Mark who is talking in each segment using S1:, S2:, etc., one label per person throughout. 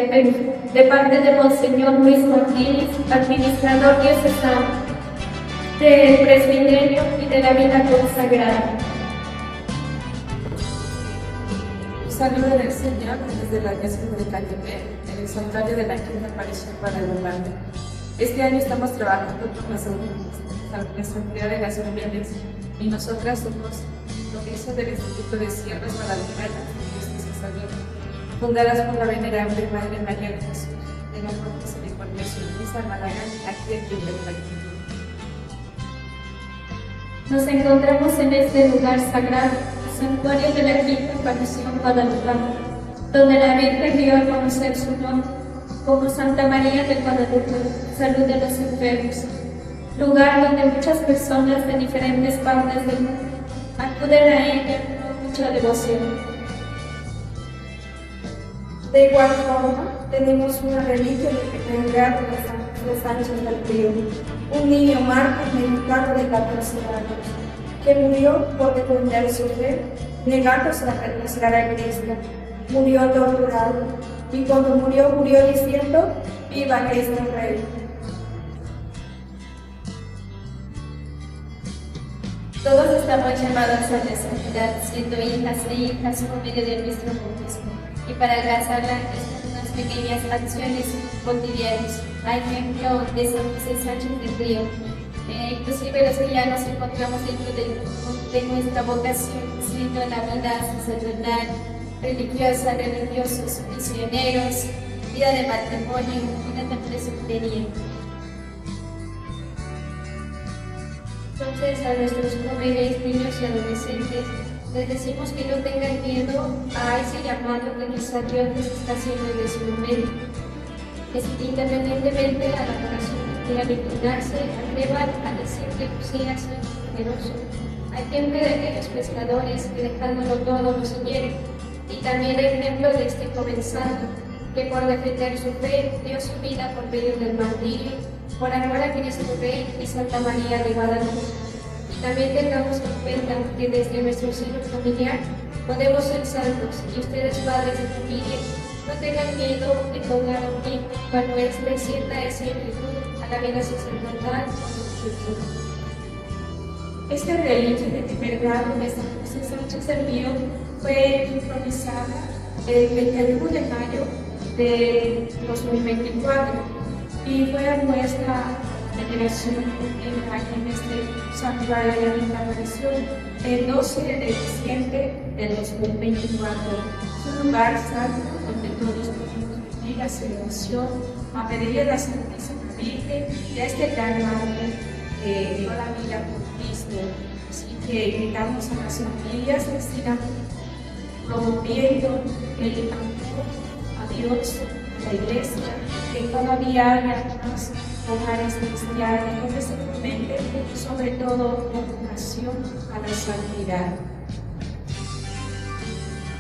S1: de parte de Monseñor Luis Martínez, administrador diocesano del presbiterio y de la vida consagrada.
S2: Un saludo del Señor desde la diócesis de Catepec, en el santuario de la Quinta Aparición Guadalupe. Este año estamos trabajando con las autoridades de las familias y nosotras somos nodrizas del Instituto de Siervas Guadalupanas de Justicia Salud, fundadas por la venerable Madre María de Jesús de la Misericordia Sulpiza Málaga, aquí en Quintana.
S1: Nos encontramos en este lugar sagrado, santuario de la Quinta Aparición Guadalupana, donde la Virgen dio a conocer su nombre como Santa María de Guadalupe, salud de los enfermos, lugar donde muchas personas de diferentes partes del mundo acuden a ella con mucha devoción.
S3: De igual forma, tenemos una reliquia del regalo de Sánchez del Río, un niño mártir mexicano de 14 años, que murió por defender su fe, negándose a renunciar a la Iglesia. Murió torturado, y cuando murió diciendo: ¡Viva Cristo Rey!
S1: Todos estamos llamados a la santidad, siendo hijas e hijas por medio de nuestro bautismo, y para alcanzarla estas unas pequeñas acciones cotidianas, a ejemplo de San José Sánchez del Río. Inclusive los que ya nos encontramos dentro de nuestra vocación, siendo la vida sacerdotal, religiosa, religiosos, misioneros, vida de matrimonio, vida de presbiterio. Entonces, a nuestros jóvenes, niños y adolescentes, les decimos que no tengan miedo a ese llamado que quizá Dios les está haciendo en ese momento. Que independientemente a la oración que quieran inclinarse, atrevan a decirle: sí, soy generoso. Hay ejemplo de aquellos pescadores que dejándolo todo lo siguieron. Y también el ejemplo de este joven santo, que por defender su fe dio su vida por medio del martirio, por amor a Cristo Rey y Santa María de Guadalupe. Y también tengamos en cuenta que desde nuestro seno familiar podemos ser santos, y ustedes, padres de familia, no tengan miedo de pongan un tiempo cuando éste sienta esa inquietud a la vida sacerdotal o religiosa.
S3: Esta reliquia de primer grado de San José Sánchez del Río fue improvisada el 21 de mayo de 2024 y fue a nuestra veneración en este santuario de la Quinta Aparición el 12 de diciembre de 2024. Es un lugar santo donde todos podemos vivir la celebración a pedirle a la Santísima Virgen de este gran madre que dio la vida por Cristo. Así que invitamos a las familias que sigan promoviendo el amor a Dios, a la Iglesia, que todavía haya más hogares cristianos donde se fomente sobre todo con vocación a la santidad.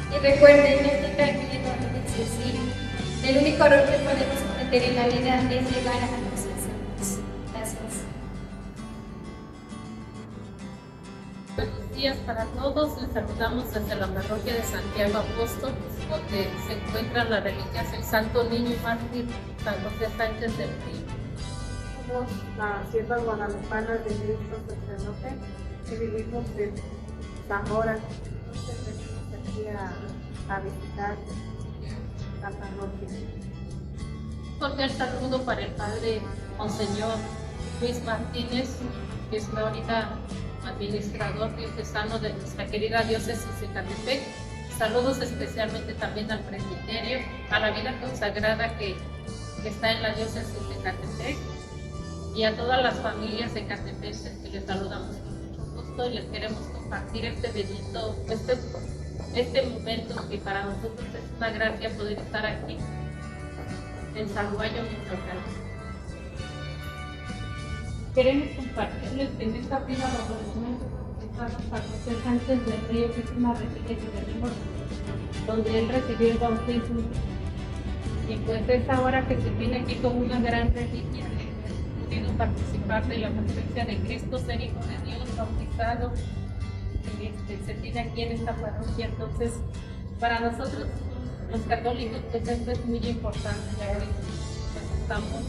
S1: Y recuerden, no tengan miedo a decir sí. El único error que podemos cometer en la vida es llegar a los exámenes. Gracias.
S4: Buenos días para todos. Les saludamos desde la parroquia de Santiago Apóstol, donde se encuentran las reliquias del Santo Niño y Mártir San José Sánchez del Río.
S5: Somos las siervas guadalupanas de Cristo Sacerdote que vivimos en Zamora. Entonces venimos aquí a visitar la parroquia.
S4: Cordial saludo para el Padre Monseñor Luis Martínez, que es ahorita administrador diocesano de nuestra querida diócesis de Catepec. Saludos especialmente también al presbiterio, a la vida consagrada que está en la diócesis de Catepec, y a todas las familias de Catepec que les saludamos con mucho gusto y les queremos compartir este bendito, este momento que para nosotros es una gracia poder estar aquí en San Guayo, Michoacán. Queremos compartirles que en esta vida de San José Sánchez del Río, que es una reliquia que tenemos, donde él recibió el bautismo, y pues es ahora que se tiene aquí como una gran reliquia podido participar de la presencia de Cristo, ser hijo de Dios, bautizado, se tiene aquí en esta parroquia. Entonces, para nosotros es los católicos, pues esto es muy importante, ya que pues, estamos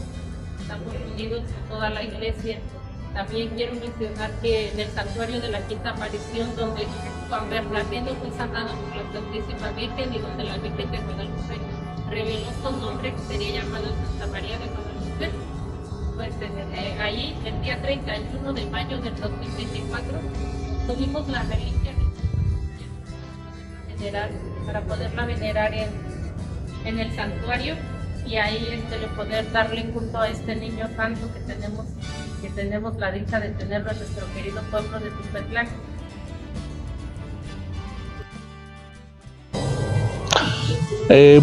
S4: unidos con toda la iglesia. También quiero mencionar que en el santuario de la Quinta Aparición, donde Juan Bernardino fue sanado por la Santísima Virgen y donde la Virgen de Guadalupe reveló su nombre, que sería llamado Santa María de Guadalupe, pues ahí el día 31 de mayo del 2024 tuvimos la reliquia para poderla venerar en el santuario y ahí poder darle culto a este niño santo que tenemos la dicha de tenerlo en nuestro querido pueblo de Tulpetlac.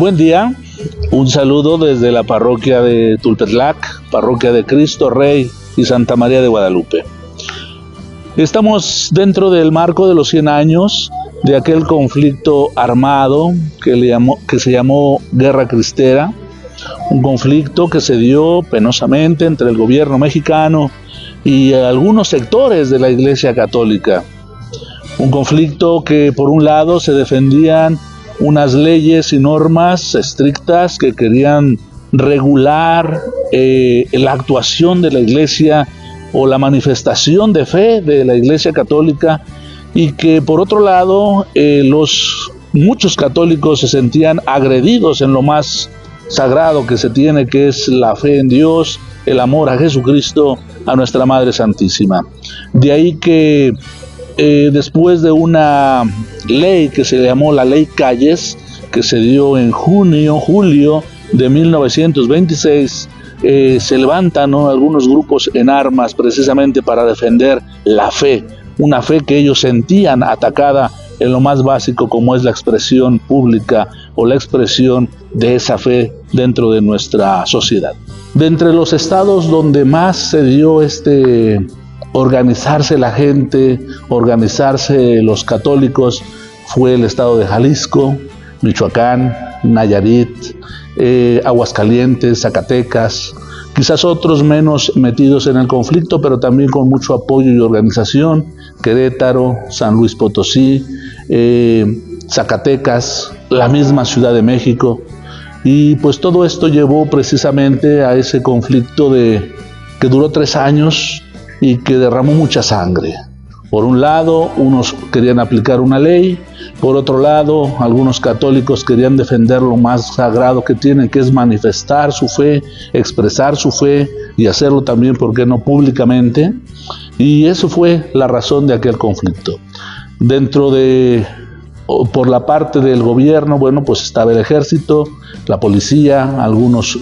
S6: Buen día, un saludo desde la parroquia de Tulpetlac, parroquia de Cristo Rey y Santa María de Guadalupe. Estamos dentro del marco de los 100 años de aquel conflicto armado que se llamó Guerra Cristera, un conflicto que se dio penosamente entre el gobierno mexicano y algunos sectores de la Iglesia Católica. Un conflicto que por un lado se defendían unas leyes y normas estrictas que querían regular la actuación de la Iglesia o la manifestación de fe de la Iglesia Católica, y que por otro lado muchos católicos se sentían agredidos en lo más sagrado que se tiene, que es la fe en Dios, el amor a Jesucristo, a nuestra Madre Santísima. De ahí que después de una ley que se llamó la Ley Calles, que se dio en julio de 1926, se levantan, ¿no?, algunos grupos en armas precisamente para defender la fe, una fe que ellos sentían atacada en lo más básico, como es la expresión pública o la expresión de esa fe dentro de nuestra sociedad. De entre los estados donde más se dio organizarse la gente, organizarse los católicos, fue el estado de Jalisco, Michoacán, Nayarit, Aguascalientes, Zacatecas, quizás otros menos metidos en el conflicto, pero también con mucho apoyo y organización, Querétaro, San Luis Potosí, Zacatecas, la misma Ciudad de México, y pues todo esto llevó precisamente a ese conflicto que duró 3 años y que derramó mucha sangre. Por un lado, unos querían aplicar una ley, por otro lado, algunos católicos querían defender lo más sagrado que tienen, que es manifestar su fe, expresar su fe y hacerlo también, ¿por qué no?, públicamente. Y eso fue la razón de aquel conflicto. Por la parte del gobierno, bueno, pues estaba el ejército, la policía, algunos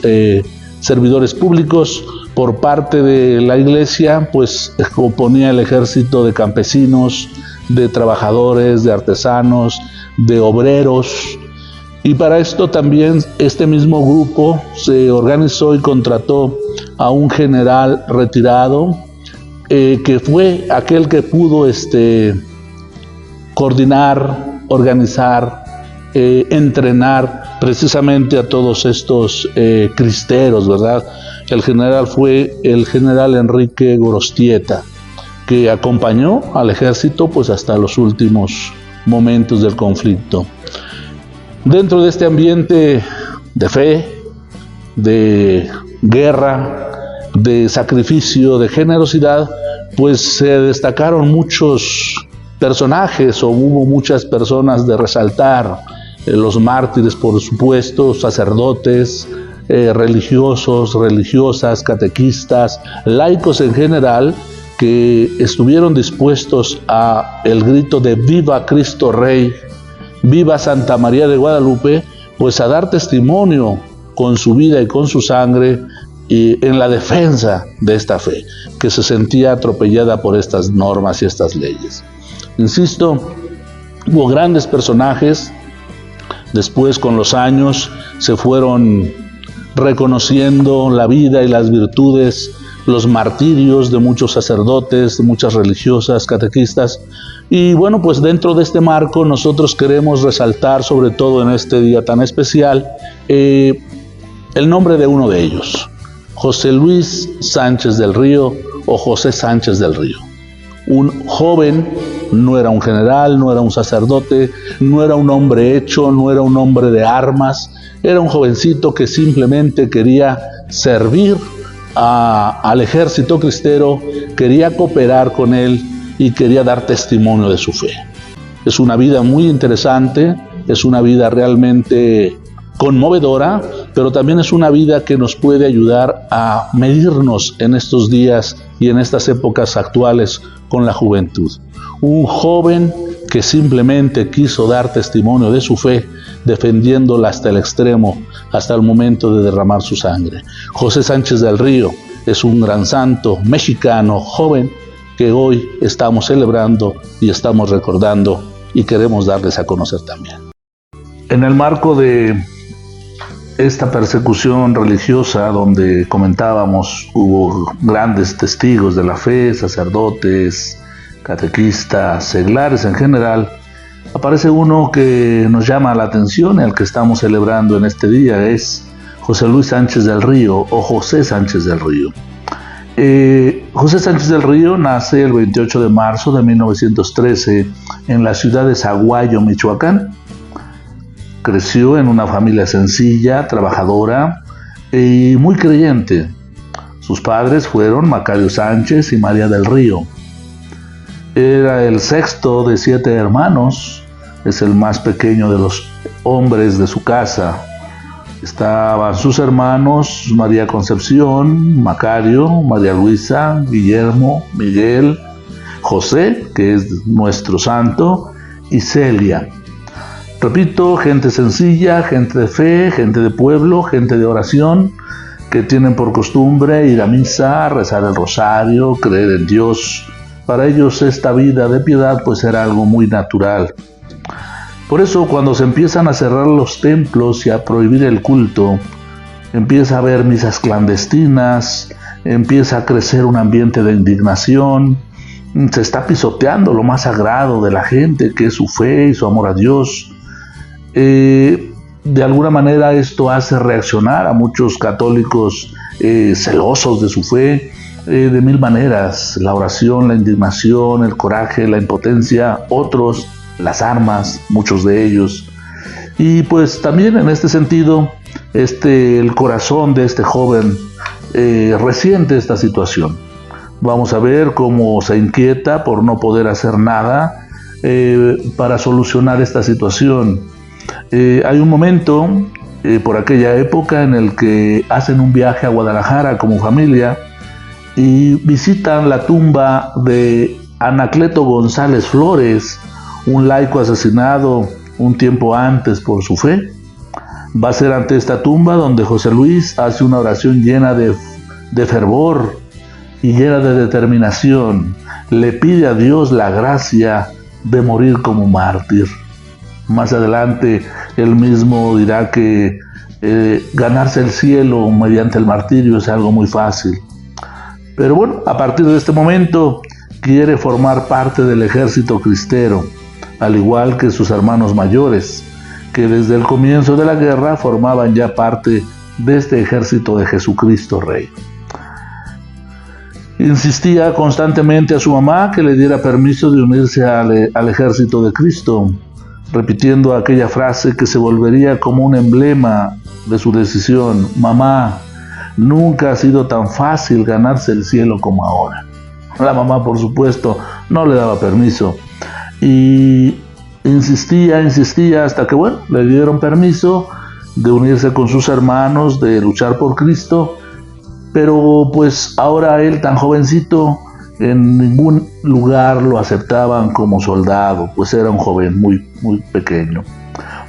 S6: servidores públicos. Por parte de la iglesia, pues componía el ejército de campesinos, de trabajadores, de artesanos, de obreros. Y para esto también este mismo grupo se organizó y contrató a un general retirado, que fue aquel que pudo coordinar, organizar, entrenar precisamente a todos estos cristeros, ¿verdad? El general fue el general Enrique Gorostieta, que acompañó al ejército pues hasta los últimos momentos del conflicto. Dentro de este ambiente de fe, de guerra, de sacrificio, de generosidad, pues se destacaron muchos personajes, o hubo muchas personas de resaltar, los mártires, por supuesto, sacerdotes, religiosos, religiosas, catequistas, laicos en general, que estuvieron dispuestos a el grito de ¡Viva Cristo Rey! ¡Viva Santa María de Guadalupe!, pues a dar testimonio con su vida y con su sangre y en la defensa de esta fe, que se sentía atropellada por estas normas y estas leyes. Insisto, hubo grandes personajes. Después, con los años, se fueron reconociendo la vida y las virtudes, los martirios de muchos sacerdotes, de muchas religiosas, catequistas. Y bueno, pues dentro de este marco nosotros queremos resaltar, sobre todo en este día tan especial, el nombre de uno de ellos, José Luis Sánchez del Río, o José Sánchez del Río, un joven no era un general, no era un sacerdote, no era un hombre hecho, no era un hombre de armas, era un jovencito que simplemente quería servir al ejército cristero, quería cooperar con él y quería dar testimonio de su fe. Es una vida muy interesante, es una vida realmente conmovedora, pero también es una vida que nos puede ayudar a medirnos en estos días y en estas épocas actuales con la juventud. Un joven que simplemente quiso dar testimonio de su fe, defendiéndola hasta el extremo, hasta el momento de derramar su sangre. José Sánchez del Río es un gran santo mexicano joven que hoy estamos celebrando y estamos recordando y queremos darles a conocer también. En el marco de esta persecución religiosa donde comentábamos, hubo grandes testigos de la fe, sacerdotes, catequistas, seglares en general, aparece uno que nos llama la atención y al que estamos celebrando en este día, es José Luis Sánchez del Río o José Sánchez del Río. José Sánchez del Río nace el 28 de marzo de 1913 en la ciudad de Sahuayo, Michoacán. Creció en una familia sencilla, trabajadora y muy creyente. Sus padres fueron Macario Sánchez y María del Río. Era el sexto de 7 hermanos, es el más pequeño de los hombres de su casa. Estaban sus hermanos María Concepción, Macario, María Luisa, Guillermo, Miguel, José, que es nuestro santo, y Celia. Repito, gente sencilla, gente de fe, gente de pueblo, gente de oración, que tienen por costumbre ir a misa, rezar el rosario, creer en Dios. Para ellos esta vida de piedad pues era algo muy natural. Por eso cuando se empiezan a cerrar los templos y a prohibir el culto, empieza a haber misas clandestinas, empieza a crecer un ambiente de indignación, se está pisoteando lo más sagrado de la gente, que es su fe y su amor a Dios. De alguna manera esto hace reaccionar a muchos católicos celosos de su fe, de mil maneras: la oración, la indignación, el coraje, la impotencia, otros las armas, muchos de ellos. Y pues también en este sentido, el corazón de este joven resiente esta situación. Vamos a ver cómo se inquieta por no poder hacer nada para solucionar esta situación. Hay un momento por aquella época en el que hacen un viaje a Guadalajara como familia y visitan la tumba de Anacleto González Flores, un laico asesinado un tiempo antes por su fe. Va a ser ante esta tumba donde José Luis hace una oración llena de fervor y llena de determinación. Le pide a Dios la gracia de morir como mártir. Más adelante él mismo dirá que ganarse el cielo mediante el martirio es algo muy fácil. Pero bueno, a partir de este momento quiere formar parte del ejército cristero, al igual que sus hermanos mayores, que desde el comienzo de la guerra formaban ya parte de este ejército de Jesucristo Rey. Insistía constantemente a su mamá que le diera permiso de unirse al ejército de Cristo, repitiendo aquella frase que se volvería como un emblema de su decisión: mamá, nunca ha sido tan fácil ganarse el cielo como ahora. La mamá, por supuesto, no le daba permiso y insistía hasta que, bueno, le dieron permiso de unirse con sus hermanos, de luchar por Cristo. Pero pues ahora él, tan jovencito, en ningún lugar lo aceptaban como soldado, pues era un joven muy pequeño.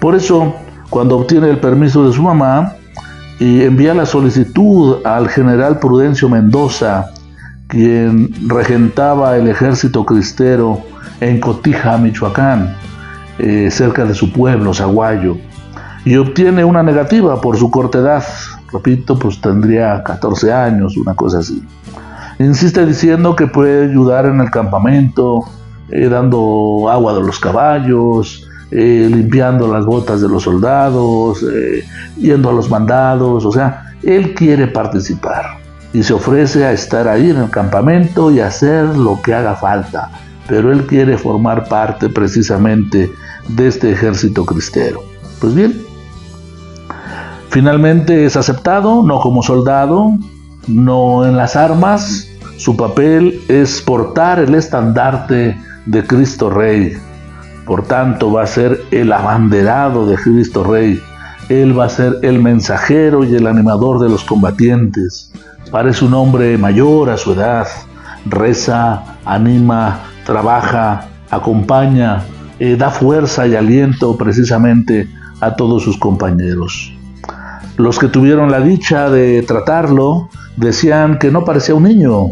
S6: Por eso, cuando obtiene el permiso de su mamá y envía la solicitud al general Prudencio Mendoza, quien regentaba el ejército cristero en Cotija, Michoacán, cerca de su pueblo, Sahuayo, y obtiene una negativa por su corta edad. Repito, pues tendría 14 años, una cosa así. Insiste diciendo que puede ayudar en el campamento, dando agua de los caballos, limpiando las botas de los soldados, yendo a los mandados. O sea, él quiere participar y se ofrece a estar ahí en el campamento y hacer lo que haga falta pero él quiere formar parte precisamente de este ejército cristero. Pues bien, finalmente es aceptado, no como soldado, no en las armas. Su papel es portar el estandarte de Cristo Rey. Por tanto, va a ser el abanderado de Cristo Rey. Él va a ser el mensajero y el animador de los combatientes. Parece un hombre mayor a su edad. Reza, anima, trabaja, acompaña, da fuerza y aliento precisamente a todos sus compañeros. Los que tuvieron la dicha de tratarlo decían que no parecía un niño,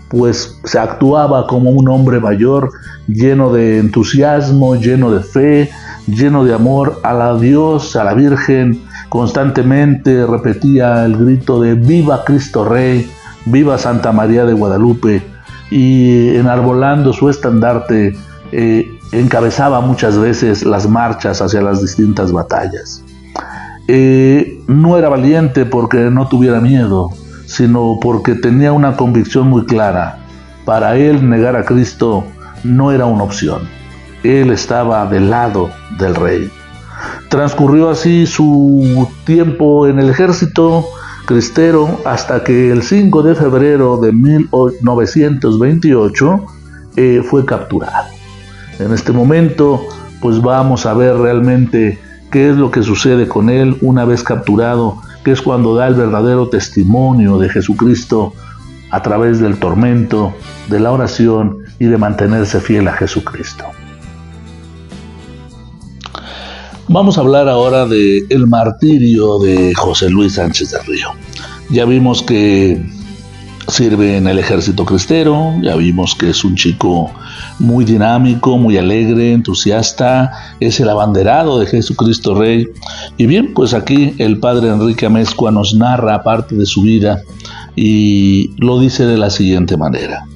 S6: pues se actuaba como un hombre mayor, lleno de entusiasmo, lleno de fe, lleno de amor a la Dios, a la Virgen. Constantemente repetía el grito de ¡Viva Cristo Rey! ¡Viva Santa María de Guadalupe! Y enarbolando su estandarte, encabezaba muchas veces las marchas hacia las distintas batallas. No era valiente porque no tuviera miedo, sino porque tenía una convicción muy clara. Para él negar a Cristo no era una opción. Él estaba del lado del Rey. Transcurrió así su tiempo en el ejército cristero hasta que el 5 de febrero de 1928 fue capturado. En este momento, pues vamos a ver realmente qué es lo que sucede con él una vez capturado, que es cuando da el verdadero testimonio de Jesucristo a través del tormento, de la oración y de mantenerse fiel a Jesucristo. Vamos a hablar ahora del martirio de José Luis Sánchez del Río. Ya vimos que sirve en el ejército cristero, ya vimos que es un chico muy dinámico, muy alegre, entusiasta, es el abanderado de Jesucristo Rey. Y bien, pues aquí el padre Enrique Amezcua nos narra parte de su vida y lo dice de la siguiente manera.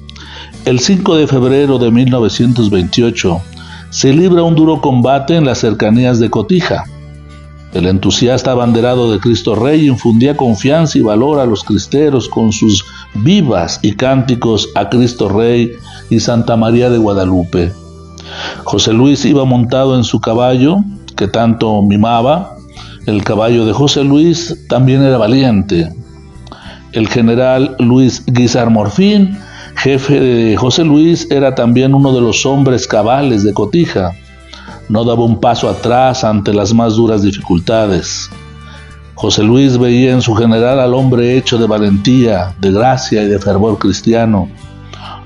S6: El 5 de febrero de 1928 se libra un duro combate en las cercanías de Cotija. El entusiasta abanderado de Cristo Rey infundía confianza y valor a los cristeros con sus vivas y cánticos a Cristo Rey y Santa María de Guadalupe. José Luis iba montado en su caballo, que tanto mimaba. El caballo de José Luis también era valiente. El general Luis Guízar Morfín, jefe de José Luis, era también uno de los hombres cabales de Cotija. No daba un paso atrás ante las más duras dificultades. José Luis veía en su general al hombre hecho de valentía, de gracia y de fervor cristiano.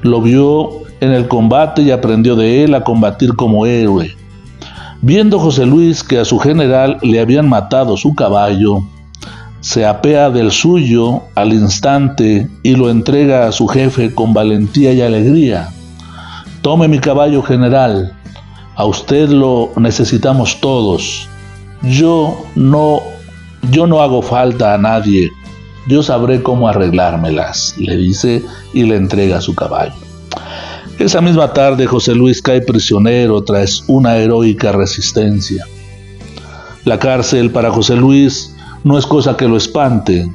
S6: Lo vio en el combate y aprendió de él a combatir como héroe. Viendo José Luis que a su general le habían matado su caballo, se apea del suyo al instante y lo entrega a su jefe con valentía y alegría. «Tome mi caballo, general. A usted lo necesitamos todos. Yo no hago falta a nadie. Yo sabré cómo arreglármelas», le dice y le entrega su caballo. Esa misma tarde José Luis cae prisionero tras una heroica resistencia. La cárcel para José Luis no es cosa que lo espante.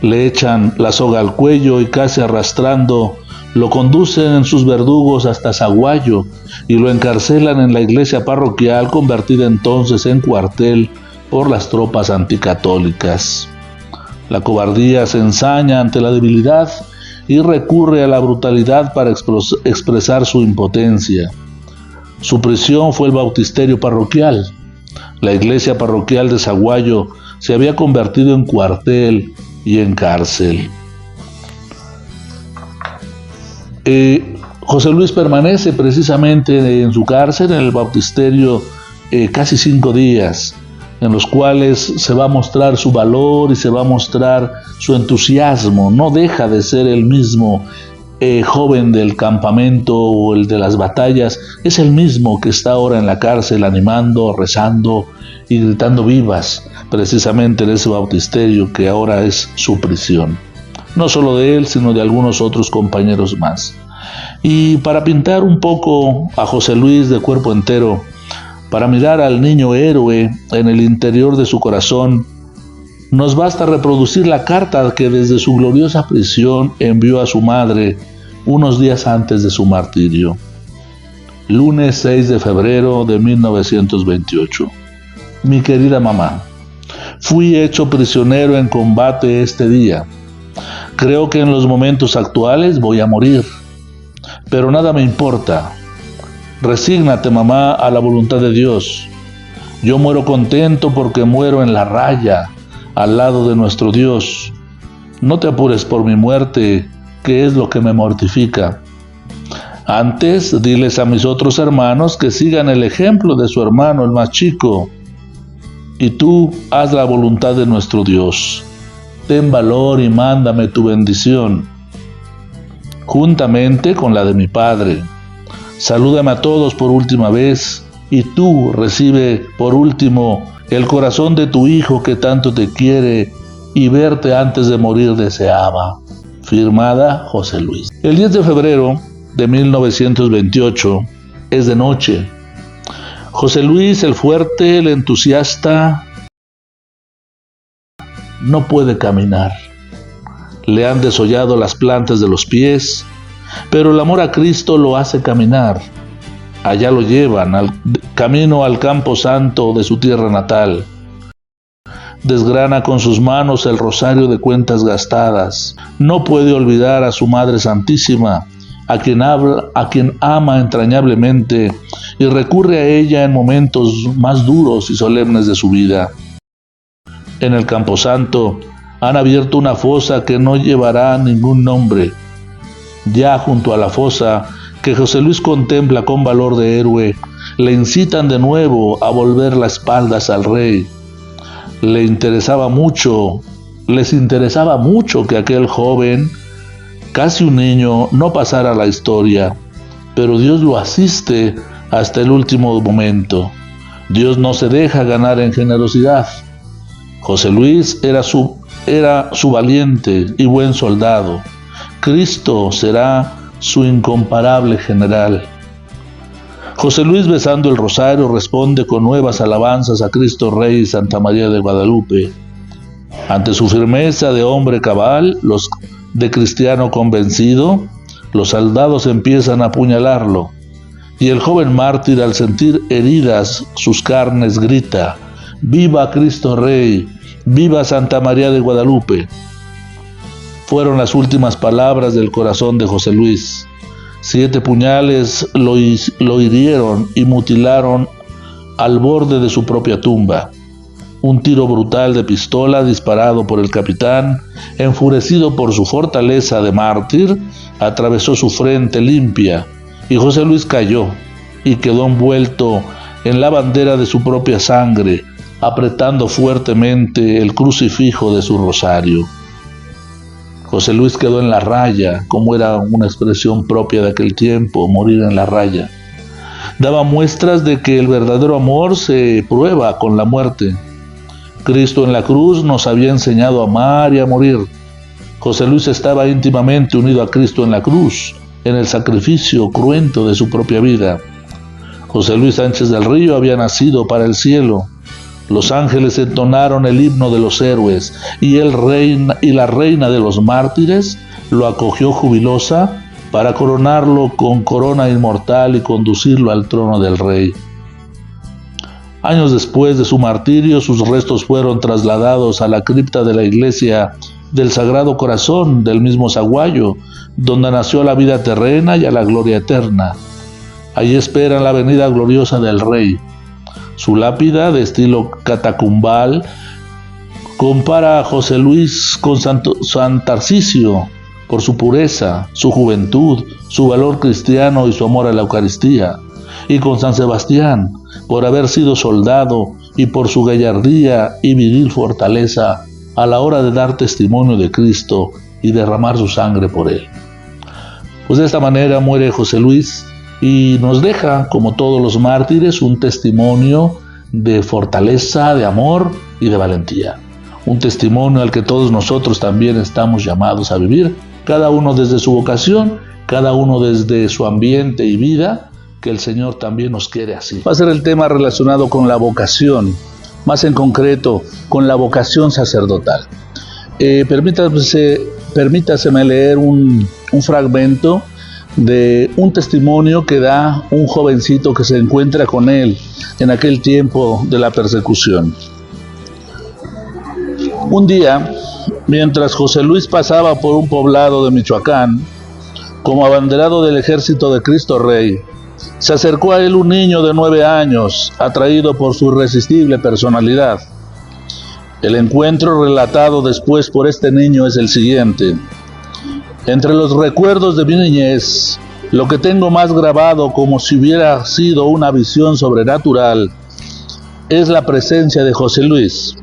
S6: Le echan la soga al cuello y casi arrastrando lo conducen en sus verdugos hasta Zaguayo y lo encarcelan en la iglesia parroquial, convertida entonces en cuartel por las tropas anticatólicas. La cobardía se ensaña ante la debilidad y recurre a la brutalidad para expresar su impotencia. Su prisión fue el bautisterio parroquial. La iglesia parroquial de Zaguayo se había convertido en cuartel y en cárcel. José Luis permanece precisamente en su cárcel, en el bautisterio, casi 5 días, en los cuales se va a mostrar su valor y se va a mostrar su entusiasmo. No deja de ser el mismo joven del campamento o el de las batallas, es el mismo que está ahora en la cárcel animando, rezando y gritando vivas, precisamente en ese bautisterio que ahora es su prisión. No solo de él, sino de algunos otros compañeros más. Y para pintar un poco a José Luis de cuerpo entero, para mirar al niño héroe en el interior de su corazón, nos basta reproducir la carta que desde su gloriosa prisión envió a su madre unos días antes de su martirio. lunes 6 de febrero de 1928. Mi querida mamá, fui hecho prisionero en combate este día. Creo que en los momentos actuales voy a morir, pero nada me importa. Resígnate, mamá, a la voluntad de Dios. Yo muero contento porque muero en la raya, al lado de nuestro Dios. No te apures por mi muerte, que es lo que me mortifica. Antes, diles a mis otros hermanos que sigan el ejemplo de su hermano, el más chico. Y tú, haz la voluntad de nuestro Dios. Ten valor y mándame tu bendición, juntamente con la de mi padre. Salúdame a todos por última vez, y tú recibe por último el corazón de tu hijo que tanto te quiere y verte antes de morir deseaba. Firmada José Luis. El 10 de febrero de 1928 es de noche. José Luis, el fuerte, el entusiasta, no puede caminar. Le han desollado las plantas de los pies, pero el amor a Cristo lo hace caminar. Allá lo llevan, camino al campo santo de su tierra natal. Desgrana con sus manos el rosario de cuentas gastadas. No puede olvidar a su Madre Santísima, a quien ama entrañablemente, y recurre a ella en momentos más duros y solemnes de su vida. En el camposanto han abierto una fosa que no llevará ningún nombre. Ya junto a la fosa, que José Luis contempla con valor de héroe, le incitan de nuevo a volver las espaldas al rey. Les interesaba mucho que aquel joven, casi un niño, no pasara a la historia, pero Dios lo asiste hasta el último momento. Dios no se deja ganar en generosidad. José Luis era su valiente y buen soldado. Cristo será su incomparable general. José Luis, besando el rosario, responde con nuevas alabanzas a Cristo Rey y Santa María de Guadalupe. Ante su firmeza de hombre cabal, de cristiano convencido, los soldados empiezan a apuñalarlo, y el joven mártir, al sentir heridas sus carnes, grita: ¡Viva Cristo Rey! ¡Viva Santa María de Guadalupe! Fueron las últimas palabras del corazón de José Luis. 7 puñales lo hirieron y mutilaron al borde de su propia tumba. Un tiro brutal de pistola disparado por el capitán, enfurecido por su fortaleza de mártir, atravesó su frente limpia, y José Luis cayó y quedó envuelto en la bandera de su propia sangre, apretando fuertemente el crucifijo de su rosario. José Luis quedó en la raya, como era una expresión propia de aquel tiempo, morir en la raya. Daba muestras de que el verdadero amor se prueba con la muerte. Cristo en la cruz nos había enseñado a amar y a morir. José Luis estaba íntimamente unido a Cristo en la cruz, en el sacrificio cruento de su propia vida. José Luis Sánchez del Río había nacido para el cielo. Los ángeles entonaron el himno de los héroes, y la reina de los mártires lo acogió jubilosa para coronarlo con corona inmortal y conducirlo al trono del rey. Años después de su martirio, sus restos fueron trasladados a la cripta de la iglesia del Sagrado Corazón del mismo Zaguayo, donde nació la vida terrena y a la gloria eterna. Allí esperan la venida gloriosa del rey. Su lápida, de estilo catacumbal, compara a José Luis con San Tarcisio por su pureza, su juventud, su valor cristiano y su amor a la Eucaristía, y con San Sebastián por haber sido soldado y por su gallardía y viril fortaleza a la hora de dar testimonio de Cristo y derramar su sangre por él. Pues de esta manera muere José Luis, y nos deja, como todos los mártires, un testimonio de fortaleza, de amor y de valentía. Un testimonio al que todos nosotros también estamos llamados a vivir, cada uno desde su vocación, cada uno desde su ambiente y vida, que el Señor también nos quiere así. Va a ser el tema relacionado con la vocación, más en concreto con la vocación sacerdotal. Permítaseme leer un fragmento de un testimonio que da un jovencito que se encuentra con él en aquel tiempo de la persecución. Un día, mientras José Luis pasaba por un poblado de Michoacán, como abanderado del ejército de Cristo Rey, se acercó a él un niño de 9 años, atraído por su irresistible personalidad. El encuentro relatado después por este niño es el siguiente: entre los recuerdos de mi niñez, lo que tengo más grabado como si hubiera sido una visión sobrenatural es la presencia de José Luis.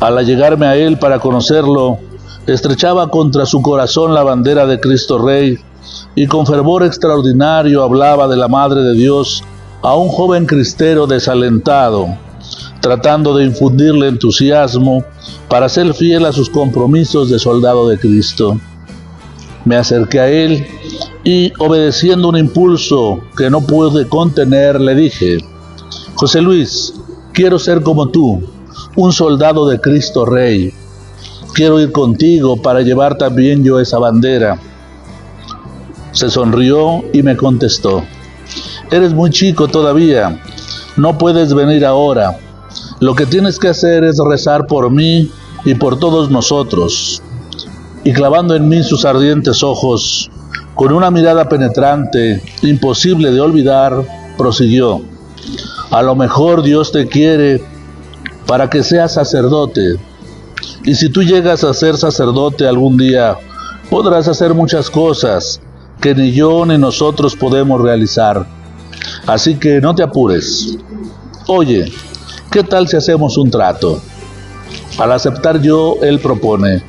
S6: Al allegarme a él para conocerlo, estrechaba contra su corazón la bandera de Cristo Rey y con fervor extraordinario hablaba de la Madre de Dios a un joven cristero desalentado, tratando de infundirle entusiasmo para ser fiel a sus compromisos de soldado de Cristo. Me acerqué a él y, obedeciendo un impulso que no pude contener, le dije: José Luis, quiero ser como tú, un soldado de Cristo Rey. Quiero ir contigo para llevar también yo esa bandera. Se sonrió y me contestó: eres muy chico todavía, no puedes venir ahora. Lo que tienes que hacer es rezar por mí y por todos nosotros. Y clavando en mí sus ardientes ojos, con una mirada penetrante, imposible de olvidar, prosiguió: a lo mejor Dios te quiere para que seas sacerdote. Y si tú llegas a ser sacerdote algún día, podrás hacer muchas cosas que ni yo ni nosotros podemos realizar. Así que no te apures. Oye, ¿qué tal si hacemos un trato? Al aceptar yo, él propone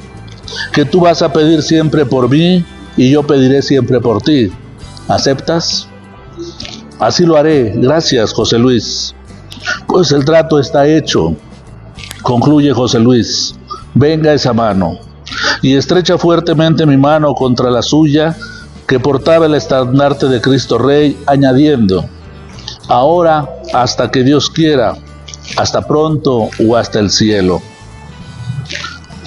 S6: que tú vas a pedir siempre por mí y yo pediré siempre por ti. ¿Aceptas? Así lo haré. Gracias, José Luis. Pues el trato está hecho, concluye José Luis. Venga esa mano. Y estrecha fuertemente mi mano contra la suya, que portaba el estandarte de Cristo Rey, añadiendo: ahora, hasta que Dios quiera, hasta pronto o hasta el cielo.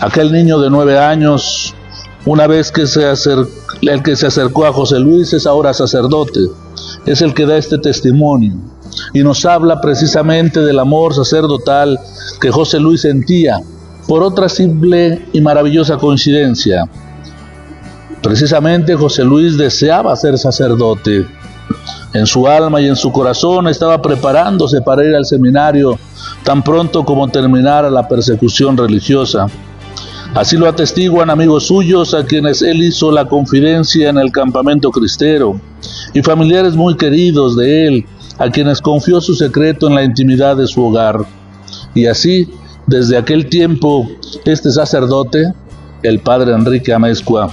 S6: Aquel niño de 9 años, una vez que el que se acercó a José Luis, es ahora sacerdote, es el que da este testimonio y nos habla precisamente del amor sacerdotal que José Luis sentía por otra simple y maravillosa coincidencia. Precisamente José Luis deseaba ser sacerdote. En su alma y en su corazón estaba preparándose para ir al seminario tan pronto como terminara la persecución religiosa. Así lo atestiguan amigos suyos a quienes él hizo la confidencia en el campamento cristero, y familiares muy queridos de él, a quienes confió su secreto en la intimidad de su hogar. Y así, desde aquel tiempo, este sacerdote, el padre Enrique Amezcua,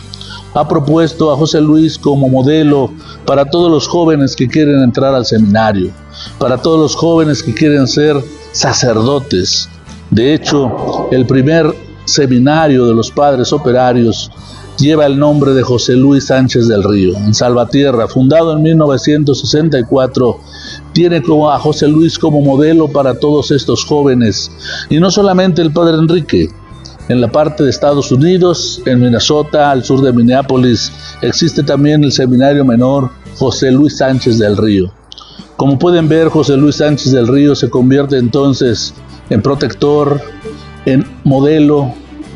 S6: ha propuesto a José Luis como modelo para todos los jóvenes que quieren entrar al seminario, para todos los jóvenes que quieren ser sacerdotes. De hecho, el primer seminario de los padres operarios lleva el nombre de José Luis Sánchez del Río, en Salvatierra, fundado en 1964, tiene a José Luis como modelo para todos estos jóvenes. Y no solamente el padre Enrique. En la parte de Estados Unidos, en Minnesota, al sur de Minneapolis, existe también el seminario menor José Luis Sánchez del Río. Como pueden ver, José Luis Sánchez del Río se convierte entonces en protector, en modelo,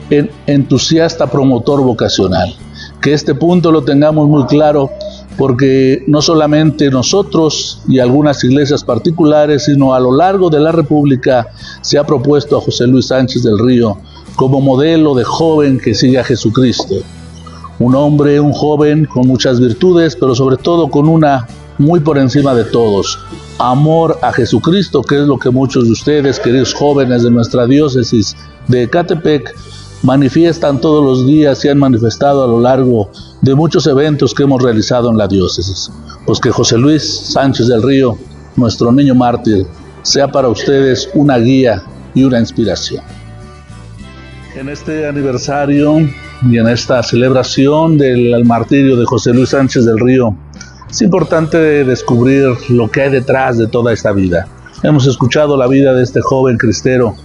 S6: en entusiasta promotor vocacional. Que este punto lo tengamos muy claro, porque no solamente nosotros y algunas iglesias particulares, sino a lo largo de la República se ha propuesto a José Luis Sánchez del Río como modelo de joven que sigue a Jesucristo. Un hombre, un joven con muchas virtudes, pero sobre todo con una muy por encima de todos: amor a Jesucristo, que es lo que muchos de ustedes, queridos jóvenes de nuestra diócesis de Ecatepec, manifiestan todos los días y han manifestado a lo largo de muchos eventos que hemos realizado en la diócesis. Pues que José Luis Sánchez del Río, nuestro niño mártir, sea para ustedes una guía y una inspiración. En este aniversario y en esta celebración del martirio de José Luis Sánchez del Río, es importante descubrir lo que hay detrás de toda esta vida. Hemos escuchado la vida de este joven cristero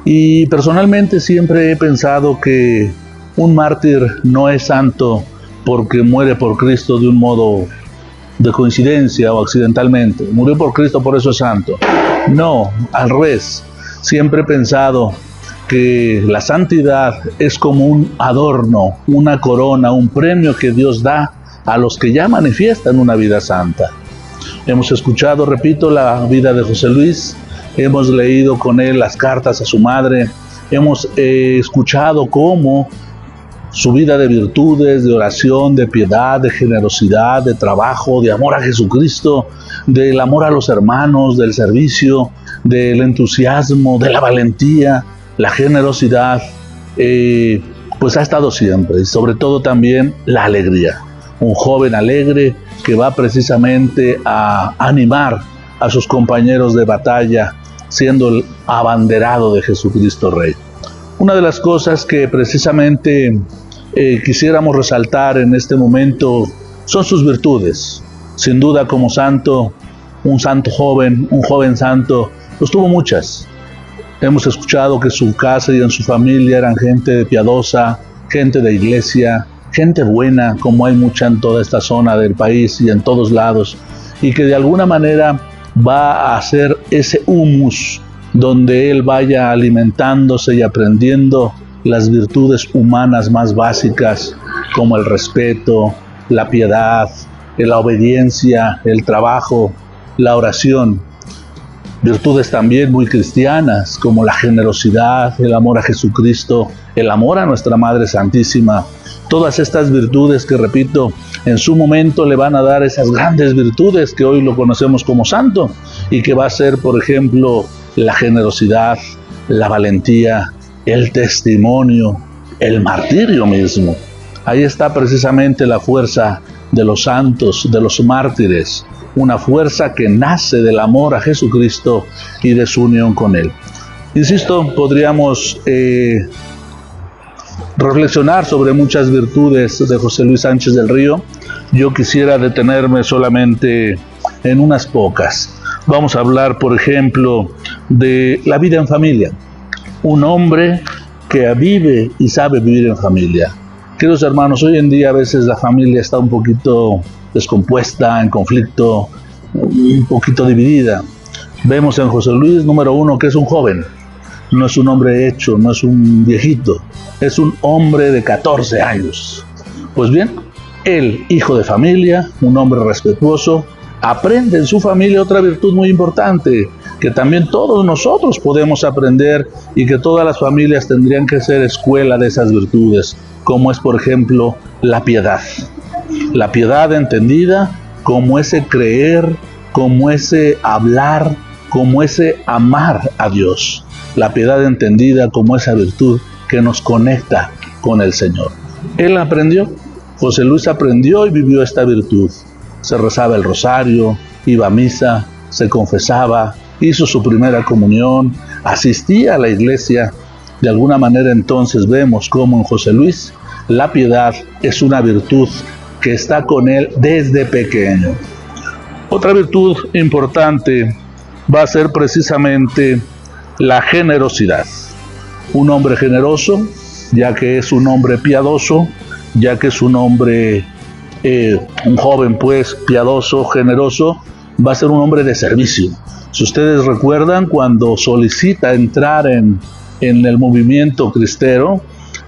S6: y personalmente siempre he pensado que un mártir no es santo porque muere por Cristo de un modo de coincidencia o accidentalmente. Murió por Cristo, por eso es santo. No, al revés. Siempre he pensado que la santidad es como un adorno, una corona, un premio que Dios da a los que ya manifiestan una vida santa. Hemos escuchado, repito, la vida de José Luis, hemos leído con él las cartas a su madre, hemos escuchado cómo su vida de virtudes, de oración, de piedad, de generosidad, de trabajo, de amor a Jesucristo, del amor a los hermanos, del servicio, del entusiasmo, de la valentía, la generosidad, pues ha estado siempre, y sobre todo también la alegría. Un joven alegre que va precisamente a animar a sus compañeros de batalla, siendo el abanderado de Jesucristo Rey. Una de las cosas que precisamente quisiéramos resaltar en este momento son sus virtudes. Sin duda, como santo, un santo joven, un joven santo, pues tuvo muchas. Hemos escuchado que en su casa y en su familia eran gente piadosa, gente de iglesia, gente buena, como hay mucha en toda esta zona del país y en todos lados, y que de alguna manera va a hacer ese humus donde él vaya alimentándose y aprendiendo las virtudes humanas más básicas, como el respeto, la piedad, la obediencia, el trabajo, la oración. Virtudes también muy cristianas, como la generosidad, el amor a Jesucristo, el amor a nuestra Madre Santísima. Todas estas virtudes que, repito, en su momento le van a dar esas grandes virtudes que hoy lo conocemos como santo, y que va a ser, por ejemplo, la generosidad, la valentía, el testimonio, el martirio mismo. Ahí está precisamente la fuerza de los santos, de los mártires, una fuerza que nace del amor a Jesucristo y de su unión con Él. Insisto, podríamos reflexionar sobre muchas virtudes de José Luis Sánchez del Río. Yo quisiera detenerme solamente en unas pocas. Vamos a hablar, por ejemplo, de la vida en familia. Un hombre que vive y sabe vivir en familia. Queridos hermanos, hoy en día a veces la familia está un poquito descompuesta, en conflicto, un poquito dividida. Vemos en José Luis, número uno, que es un joven. No es un hombre hecho, no es un viejito, es un hombre de 14 años. Pues bien, él, hijo de familia, un hombre respetuoso, aprende en su familia otra virtud muy importante, que también todos nosotros podemos aprender y que todas las familias tendrían que ser escuela de esas virtudes, como es, por ejemplo, la piedad. La piedad entendida como ese creer, como ese hablar, como ese amar a Dios. La piedad entendida como esa virtud que nos conecta con el Señor. Él aprendió, José Luis aprendió y vivió esta virtud. Se rezaba el rosario, iba a misa, se confesaba, hizo su primera comunión, asistía a la iglesia. De alguna manera entonces vemos cómo en José Luis la piedad es una virtud que está con él desde pequeño. Otra virtud importante va a ser precisamente la generosidad. Un hombre generoso, ya que es un hombre piadoso, ya que es un hombre, un joven pues piadoso, generoso, va a ser un hombre de servicio. Si ustedes recuerdan, cuando solicita entrar en el movimiento cristero,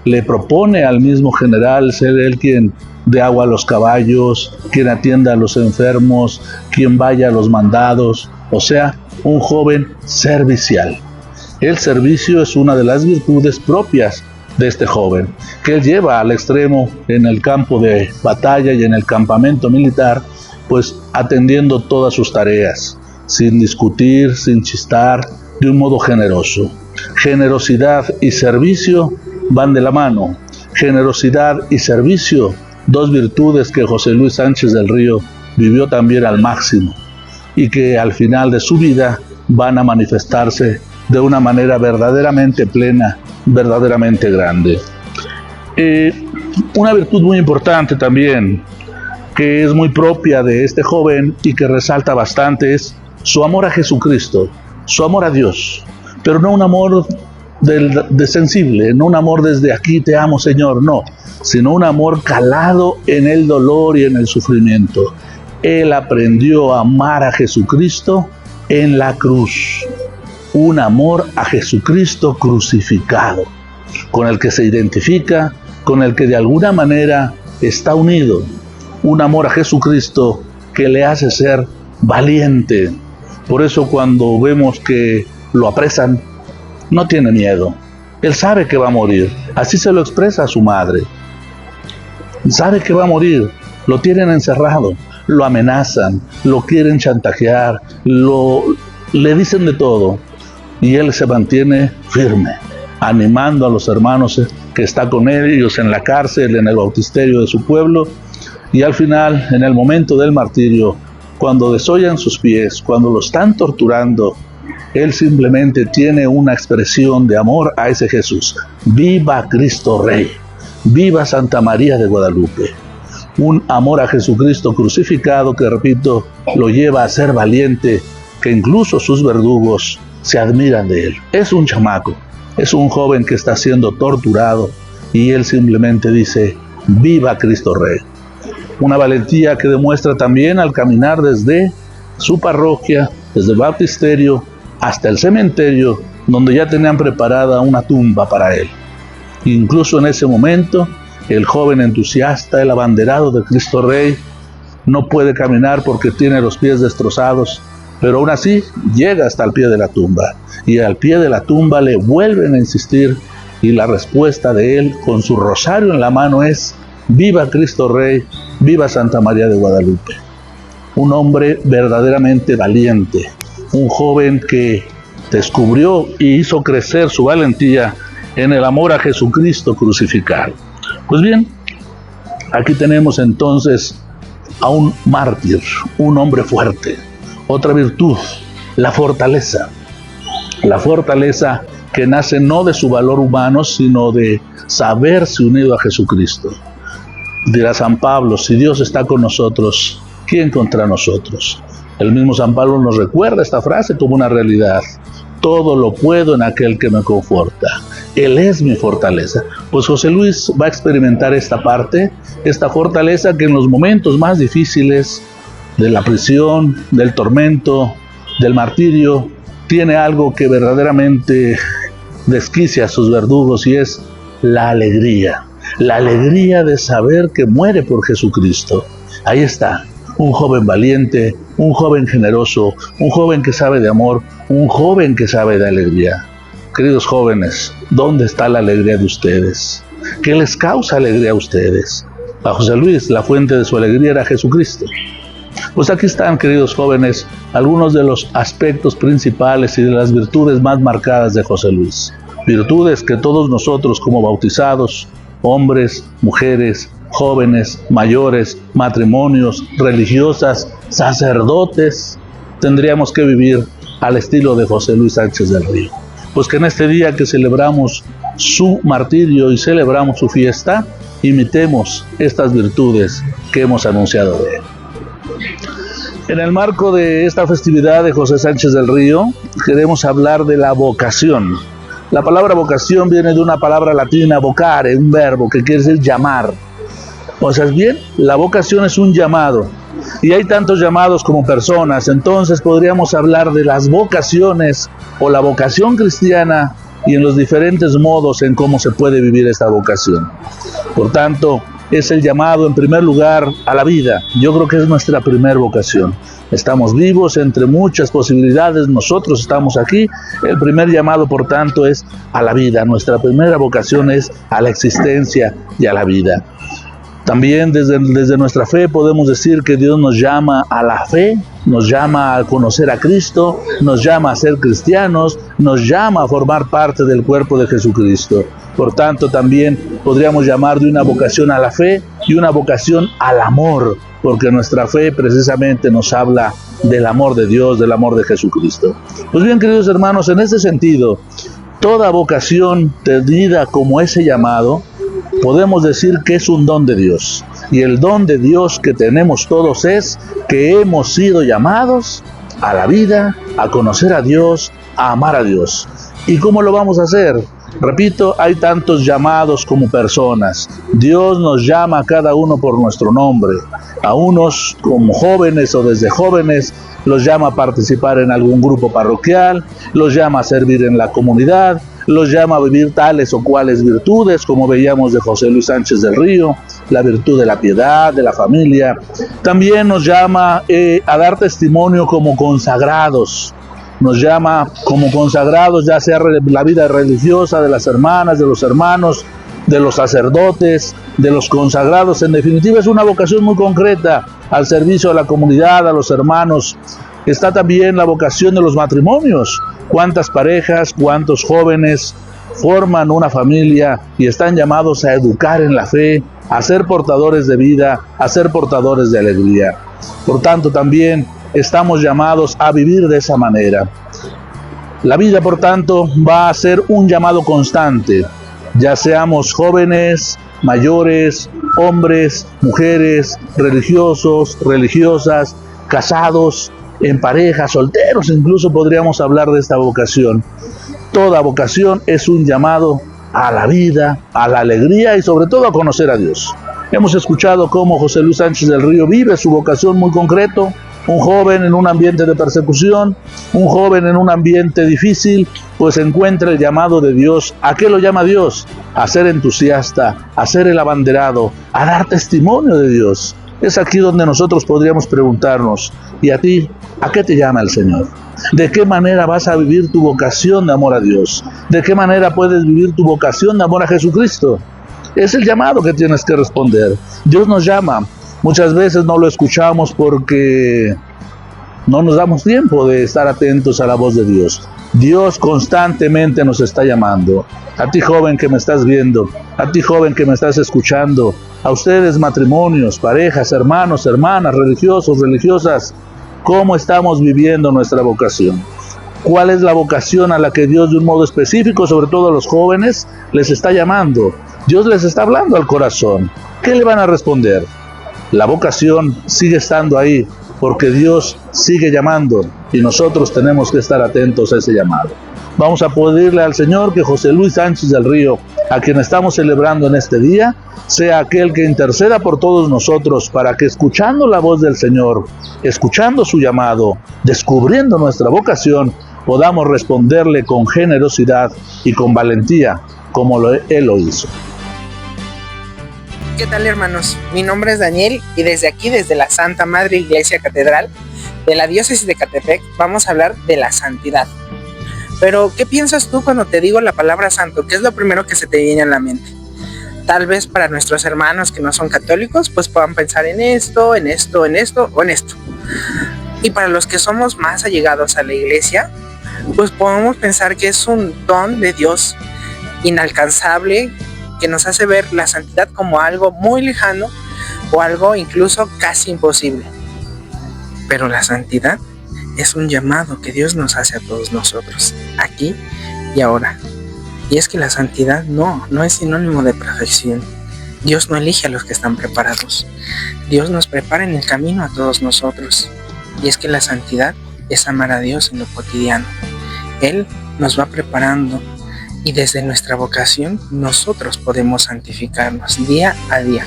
S6: le propone al mismo general ser él quien dé agua a los caballos, quien atienda a los enfermos, quien vaya a los mandados, o sea, un joven servicial. El servicio es una de las virtudes propias de este joven, que él lleva al extremo en el campo de batalla y en el campamento militar, pues atendiendo todas sus tareas, sin discutir, sin chistar, de un modo generoso. Generosidad y servicio van de la mano. Generosidad y servicio, dos virtudes que José Luis Sánchez del Río vivió también al máximo y que al final de su vida van a manifestarse de una manera verdaderamente plena, verdaderamente grande. Una virtud muy importante también, que es muy propia de este joven y que resalta bastante, es su amor a Jesucristo, su amor a Dios, pero no un amor de sensible, no un amor desde aquí te amo Señor, no, sino un amor calado en el dolor y en el sufrimiento. Él aprendió a amar a Jesucristo en la cruz, un amor a Jesucristo crucificado, con el que se identifica, con el que de alguna manera está unido, un amor a Jesucristo que le hace ser valiente. Por eso cuando vemos que lo apresan, no tiene miedo. Él sabe que va a morir. Así se lo expresa a su madre. Sabe que va a morir. Lo tienen encerrado. Lo amenazan. Lo quieren chantajear. Le dicen de todo. Y él se mantiene firme, animando a los hermanos que está con ellos en la cárcel, en el bautisterio de su pueblo. Y al final, en el momento del martirio, cuando desollan sus pies, cuando lo están torturando, él simplemente tiene una expresión de amor a ese Jesús. ¡Viva Cristo Rey! ¡Viva Santa María de Guadalupe! Un amor a Jesucristo crucificado que, repito, lo lleva a ser valiente, que incluso sus verdugos se admiran de él. Es un chamaco, es un joven que está siendo torturado y él simplemente dice, ¡Viva Cristo Rey! Una valentía que demuestra también al caminar desde su parroquia, desde el bautisterio, hasta el cementerio, donde ya tenían preparada una tumba para él. Incluso en ese momento, el joven entusiasta, el abanderado de Cristo Rey, no puede caminar porque tiene los pies destrozados, pero aún así llega hasta el pie de la tumba. Y al pie de la tumba le vuelven a insistir, y la respuesta de él, con su rosario en la mano, es: ¡Viva Cristo Rey! ¡Viva Santa María de Guadalupe! Un hombre verdaderamente valiente, un joven que descubrió y hizo crecer su valentía en el amor a Jesucristo crucificado. Pues bien, aquí tenemos entonces a un mártir, un hombre fuerte, otra virtud, la fortaleza que nace no de su valor humano, sino de saberse unido a Jesucristo. Dirá San Pablo, si Dios está con nosotros, ¿quién contra nosotros? El mismo San Pablo nos recuerda esta frase como una realidad. Todo lo puedo en aquel que me conforta. Él es mi fortaleza. Pues José Luis va a experimentar esta parte, esta fortaleza que en los momentos más difíciles de la prisión, del tormento, del martirio, tiene algo que verdaderamente desquicia a sus verdugos, y es la alegría de saber que muere por Jesucristo. Ahí está, un joven valiente, un joven generoso, un joven que sabe de amor, un joven que sabe de alegría. Queridos jóvenes, ¿dónde está la alegría de ustedes? ¿Qué les causa alegría a ustedes? A José Luis, la fuente de su alegría era Jesucristo. Pues aquí están, queridos jóvenes, algunos de los aspectos principales y de las virtudes más marcadas de José Luis. Virtudes que todos nosotros como bautizados, hombres, mujeres, jóvenes, mayores, matrimonios, religiosas, sacerdotes, tendríamos que vivir al estilo de José Luis Sánchez del Río. Pues que en este día que celebramos su martirio y celebramos su fiesta, imitemos estas virtudes que hemos anunciado de él. En el marco de esta festividad de José Sánchez del Río, queremos hablar de la vocación. La palabra vocación viene de una palabra latina, vocare, un verbo que quiere decir llamar. O sea, bien, la vocación es un llamado. Y hay tantos llamados como personas, entonces podríamos hablar de las vocaciones o la vocación cristiana y en los diferentes modos en cómo se puede vivir esta vocación. Por tanto, es el llamado en primer lugar a la vida. Yo creo que es nuestra primera vocación. Estamos vivos entre muchas posibilidades, nosotros estamos aquí. El primer llamado, por tanto, es a la vida. Nuestra primera vocación es a la existencia y a la vida. También desde nuestra fe podemos decir que Dios nos llama a la fe, nos llama a conocer a Cristo, nos llama a ser cristianos, nos llama a formar parte del cuerpo de Jesucristo. Por tanto, también podríamos llamar de una vocación a la fe y una vocación al amor, porque nuestra fe precisamente nos habla del amor de Dios, del amor de Jesucristo. Pues bien, queridos hermanos, en este sentido, toda vocación tenida como ese llamado, podemos decir que es un don de Dios. Y el don de Dios que tenemos todos es que hemos sido llamados a la vida, a conocer a Dios, a amar a Dios. ¿Y cómo lo vamos a hacer? Repito, hay tantos llamados como personas. Dios nos llama a cada uno por nuestro nombre. A unos como jóvenes o desde jóvenes los llama a participar en algún grupo parroquial, los llama a servir en la comunidad, los llama a vivir tales o cuales virtudes, como veíamos de José Luis Sánchez del Río, la virtud de la piedad, de la familia. También nos llama a dar testimonio como consagrados. Nos llama como consagrados, ya sea la vida religiosa de las hermanas, de los hermanos, de los sacerdotes, de los consagrados. En definitiva, es una vocación muy concreta al servicio a la comunidad, a los hermanos. Está también la vocación de los matrimonios. ¿Cuántas parejas, cuántos jóvenes forman una familia y están llamados a educar en la fe, a ser portadores de vida, a ser portadores de alegría? Por tanto, también estamos llamados a vivir de esa manera. La vida, por tanto, va a ser un llamado constante, ya seamos jóvenes, mayores, hombres, mujeres, religiosos, religiosas, casados, en pareja, solteros, incluso podríamos hablar de esta vocación. Toda vocación es un llamado a la vida, a la alegría y sobre todo a conocer a Dios. Hemos escuchado cómo José Luis Sánchez del Río vive su vocación muy concreto. Un joven en un ambiente de persecución, un joven en un ambiente difícil, pues encuentra el llamado de Dios. ¿A qué lo llama Dios? A ser entusiasta, a ser el abanderado, a dar testimonio de Dios. Es aquí donde nosotros podríamos preguntarnos, ¿y a ti, a qué te llama el Señor? ¿De qué manera vas a vivir tu vocación de amor a Dios? ¿De qué manera puedes vivir tu vocación de amor a Jesucristo? Es el llamado que tienes que responder. Dios nos llama. Muchas veces no lo escuchamos porque no nos damos tiempo de estar atentos a la voz de Dios. Dios constantemente nos está llamando. A ti, joven que me estás viendo, a ti, joven que me estás escuchando, a ustedes, matrimonios, parejas, hermanos, hermanas, religiosos, religiosas, ¿cómo estamos viviendo nuestra vocación? ¿Cuál es la vocación a la que Dios de un modo específico, sobre todo a los jóvenes, les está llamando? Dios les está hablando al corazón. ¿Qué le van a responder? La vocación sigue estando ahí porque Dios sigue llamando y nosotros tenemos que estar atentos a ese llamado. Vamos a pedirle al Señor que José Luis Sánchez del Río, a quien estamos celebrando en este día, sea aquel que interceda por todos nosotros para que, escuchando la voz del Señor, escuchando su llamado, descubriendo nuestra vocación, podamos responderle con generosidad y con valentía como Él lo hizo.
S7: ¿Qué tal, hermanos? Mi nombre es Daniel y desde aquí, desde la Santa Madre Iglesia Catedral de la Diócesis de Catepec, vamos a hablar de la santidad. Pero, ¿qué piensas tú cuando te digo la palabra santo? ¿Qué es lo primero que se te viene a la mente? Tal vez para nuestros hermanos que no son católicos, pues puedan pensar en esto, en esto, en esto o en esto. Y para los que somos más allegados a la iglesia, pues podemos pensar que es un don de Dios inalcanzable, que nos hace ver la santidad como algo muy lejano o algo incluso casi imposible. Pero la santidad es un llamado que Dios nos hace a todos nosotros, aquí y ahora. Y es que la santidad no es sinónimo de perfección. Dios no elige a los que están preparados. Dios nos prepara en el camino a todos nosotros. Y es que la santidad es amar a Dios en lo cotidiano. Él nos va preparando. Y desde nuestra vocación nosotros podemos santificarnos día a día.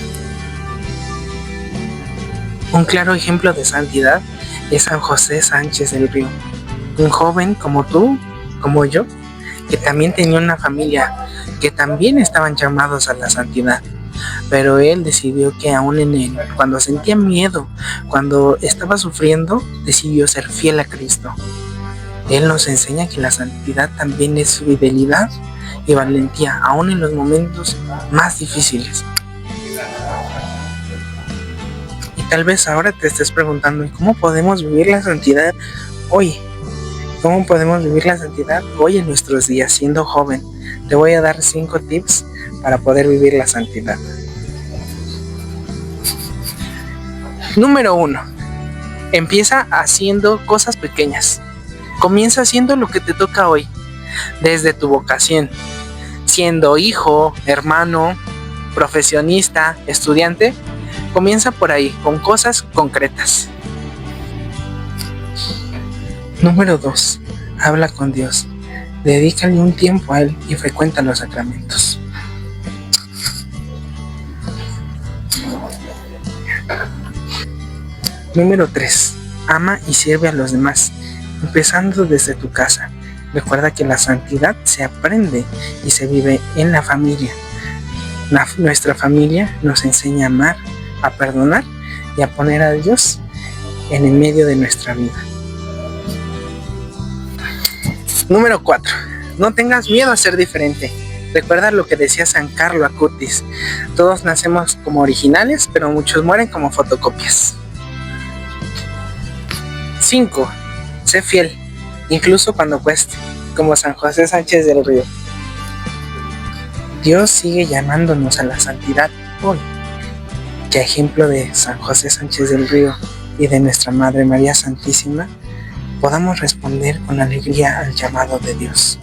S7: Un claro ejemplo de santidad es San José Sánchez del Río, un joven como tú, como yo, que también tenía una familia, que también estaban llamados a la santidad, pero él decidió que aún en él, cuando sentía miedo, cuando estaba sufriendo, decidió ser fiel a Cristo. Él nos enseña que la santidad también es fidelidad y valentía, aún en los momentos más difíciles. Y tal vez ahora te estés preguntando, ¿cómo podemos vivir la santidad hoy? ¿Cómo podemos vivir la santidad hoy en nuestros días, siendo joven? Te voy a dar 5 tips para poder vivir la santidad. Número 1. Empieza haciendo cosas pequeñas. Comienza haciendo lo que te toca hoy, desde tu vocación. Siendo hijo, hermano, profesionista, estudiante, comienza por ahí, con cosas concretas. Número 2. Habla con Dios. Dedícale un tiempo a Él y frecuenta los sacramentos. Número 3. Ama y sirve a los demás, empezando desde tu casa. Recuerda que la santidad se aprende y se vive en la familia. Nuestra familia nos enseña a amar, a perdonar y a poner a Dios en el medio de nuestra vida. Número 4. No tengas miedo a ser diferente. Recuerda lo que decía San Carlo Acutis. Todos nacemos como originales, pero muchos mueren como fotocopias. 5. Sé fiel, incluso cuando cueste, como San José Sánchez del Río. Dios sigue llamándonos a la santidad hoy. Que a ejemplo de San José Sánchez del Río y de nuestra Madre María Santísima, podamos responder con alegría al llamado de Dios.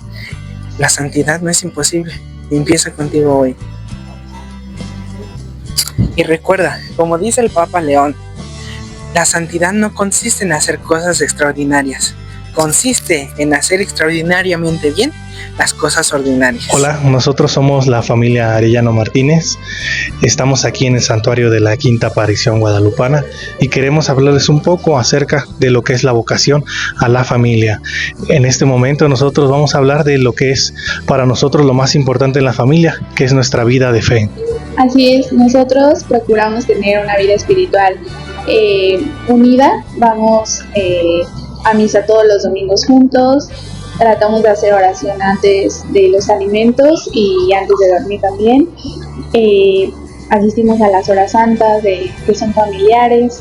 S7: La santidad no es imposible, empieza contigo hoy. Y recuerda, como dice el Papa León, la santidad no consiste en hacer cosas extraordinarias, consiste en hacer extraordinariamente bien las cosas ordinarias.
S8: Hola, nosotros somos la familia Arellano Martínez. Estamos aquí en el santuario de la Quinta Aparición Guadalupana y queremos hablarles un poco acerca de lo que es la vocación a la familia. En este momento nosotros vamos a hablar de lo que es para nosotros lo más importante en la familia, que es nuestra vida de fe.
S9: Así es, nosotros procuramos tener una vida espiritual unida, vamos a misa todos los domingos juntos, tratamos de hacer oración antes de los alimentos y antes de dormir también, asistimos a las horas santas que son familiares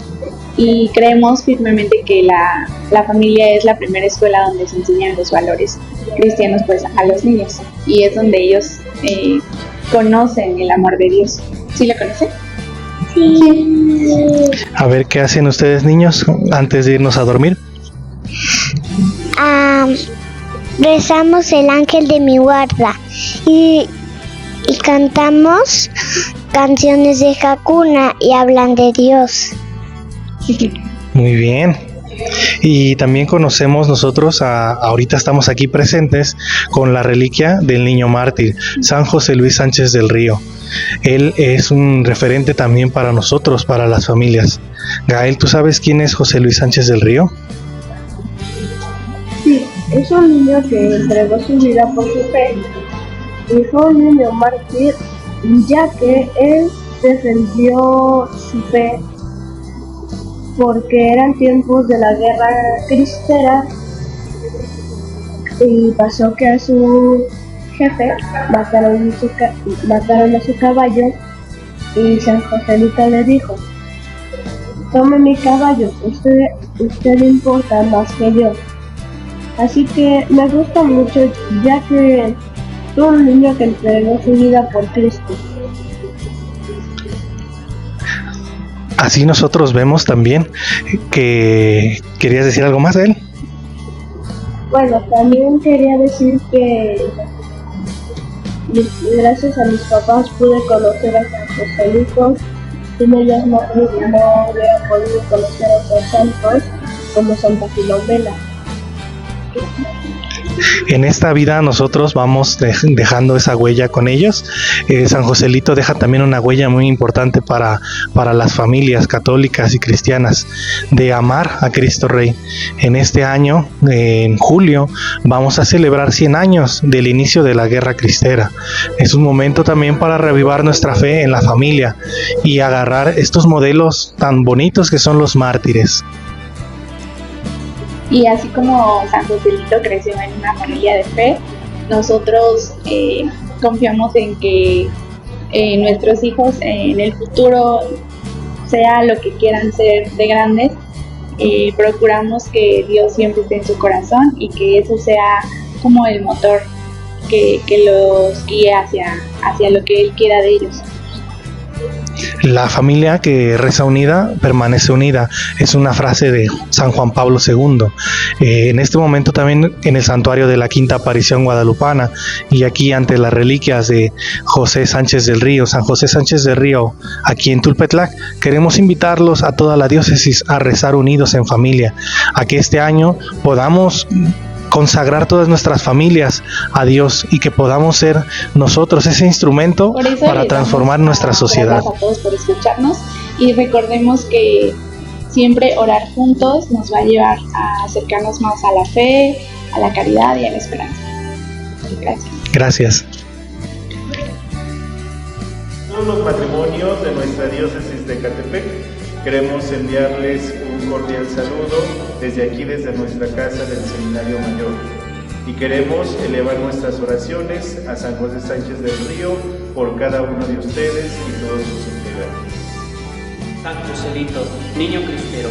S9: y creemos firmemente que la familia es la primera escuela donde se enseñan los valores cristianos pues a los niños y es donde ellos conocen el amor de Dios. ¿Sí lo conocen? Sí.
S8: A ver, ¿qué hacen ustedes, niños, antes de irnos a dormir?
S10: Rezamos el ángel de mi guarda y cantamos canciones de Hakuna y hablan de Dios.
S8: Muy bien. Y también conocemos nosotros, ahorita estamos aquí presentes con la reliquia del niño mártir, San José Luis Sánchez del Río. Él es un referente también para nosotros, para las familias. Gael, ¿tú sabes quién es José Luis Sánchez del Río?
S11: Sí, es un niño que entregó su vida por su fe y fue un niño mártir, ya que él defendió su fe porque eran tiempos de la guerra cristera y pasó que a su jefe mataron a su caballo y San Joselito le dijo: tome mi caballo, usted le importa más que yo. Así que me gusta mucho, ya que fue un niño que entregó su vida por Cristo.
S8: Así nosotros vemos también que... ¿Querías decir algo más de él?
S11: Bueno, también quería decir que gracias a mis papás pude conocer a San Joselito. Sin ellos no hubiera podido conocer a otros santos como Santa Filomena.
S8: En esta vida nosotros vamos dejando esa huella con ellos. San Joselito deja también una huella muy importante para las familias católicas y cristianas de amar a Cristo Rey. En este año, en julio, vamos a celebrar 100 años del inicio de la guerra cristera. Es un momento también para reavivar nuestra fe en la familia y agarrar estos modelos tan bonitos que son los mártires.
S9: Y así como San Joselito creció en una familia de fe, nosotros confiamos en que nuestros hijos en el futuro, sea lo que quieran ser de grandes, procuramos que Dios siempre esté en su corazón y que eso sea como el motor que los guíe hacia lo que Él quiera de ellos.
S8: La familia que reza unida permanece unida, es una frase de San Juan Pablo II. En este momento también en el santuario de la Quinta Aparición Guadalupana y aquí ante las reliquias de José Sánchez del Río, San José Sánchez del Río, aquí en Tulpetlac, queremos invitarlos a toda la diócesis a rezar unidos en familia, a que este año podamos consagrar todas nuestras familias a Dios y que podamos ser nosotros ese instrumento para transformar nuestra sociedad.
S9: Gracias a todos por escucharnos y recordemos que siempre orar juntos nos va a llevar a acercarnos más a la fe, a la caridad y a la esperanza. Gracias.
S8: Gracias.
S12: Todos los matrimonios de nuestra diócesis de Ecatepec queremos enviarles un cordial saludo desde aquí, desde nuestra casa del Seminario Mayor. Y queremos elevar nuestras oraciones a San José Sánchez del Río por cada uno de ustedes y todos sus integrantes.
S13: San Joselito, niño cristero,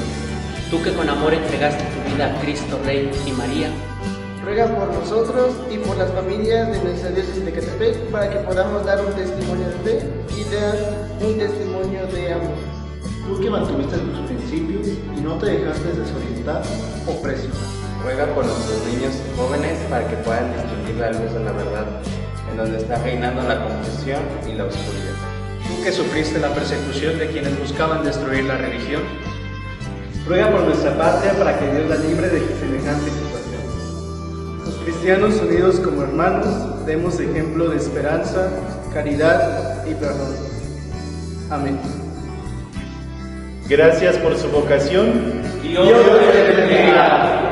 S13: tú que con amor entregaste tu vida a Cristo Rey y María,
S14: ruega por nosotros y por las familias de nuestra diócesis de Ecatepec para que podamos dar un testimonio de fe y dar un testimonio de amor.
S15: Tú que mantuviste tus principios y no te dejaste desorientar o presionar.
S16: Ruega por nuestros niños y jóvenes para que puedan distinguir la luz de la verdad, en donde está reinando la confusión y la oscuridad.
S17: Tú que sufriste la persecución de quienes buscaban destruir la religión, ruega por nuestra patria para que Dios la libre de semejante situación.
S18: Los cristianos unidos como hermanos demos ejemplo de esperanza, caridad y perdón. Amén.
S12: Gracias por su vocación.
S17: Dios te bendiga.